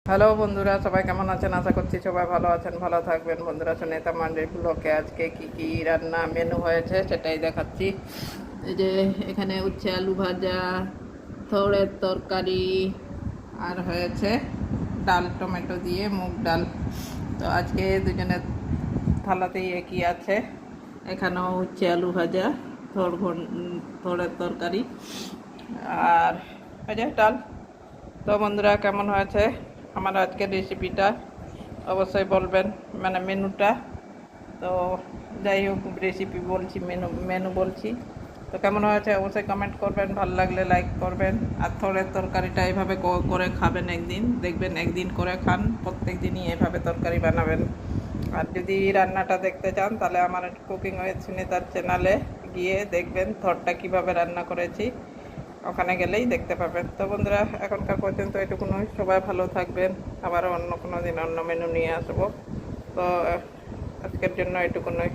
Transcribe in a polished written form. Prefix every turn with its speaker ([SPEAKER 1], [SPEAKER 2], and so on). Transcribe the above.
[SPEAKER 1] Hello বন্ধুরা, সবাই কেমন আছেন? আশা করছি সবাই ভালো আছেন, ভালো থাকবেন। বন্ধুরা, সুনেতা মান্ডির ব্লকে আজকে কি কি রান্না মেনু হয়েছে সেটাই দেখাচ্ছি। এই যে এখানে উচ্ছে আলু ভাজা, থোড়ের তরকারি, আর হয়েছে ডাল টমেটো দিয়ে মুগ ডাল। তো আজকে দুজনের থালাতেই একই আছে। এখানেও উচ্ছে আলু ভাজা, থোড়ের তরকারি, আর এই যে ডাল। তো বন্ধুরা, কেমন হয়েছে আমার আজকের রেসিপিটা অবশ্যই বলবেন, মানে মেনুটা। তো যাই হোক, রেসিপি বলছি, মেনু বলছি। তো কেমন হয়েছে অবশ্যই কমেন্ট করবেন, ভালো লাগলে লাইক করবেন। আর থোড়ের তরকারিটা এইভাবে করে খাবেন, একদিন দেখবেন, একদিন করে খান, প্রত্যেক দিনই এভাবে তরকারি বানাবেন। আর যদি রান্নাটা দেখতে চান তাহলে আমার কুকিং উইথ সুনিতার চ্যানেলে গিয়ে দেখবেন থোড়টা কীভাবে রান্না করেছি, ওখানে গেলেই দেখতে পাবেন। তো বন্ধুরা, এখনকার পর্যন্ত এটুকুনই। সবাই ভালো থাকবেন। আবারও অন্য কোনো দিন অন্য মেনু নিয়ে আসবো। তো আজকের জন্য এটুকুনই।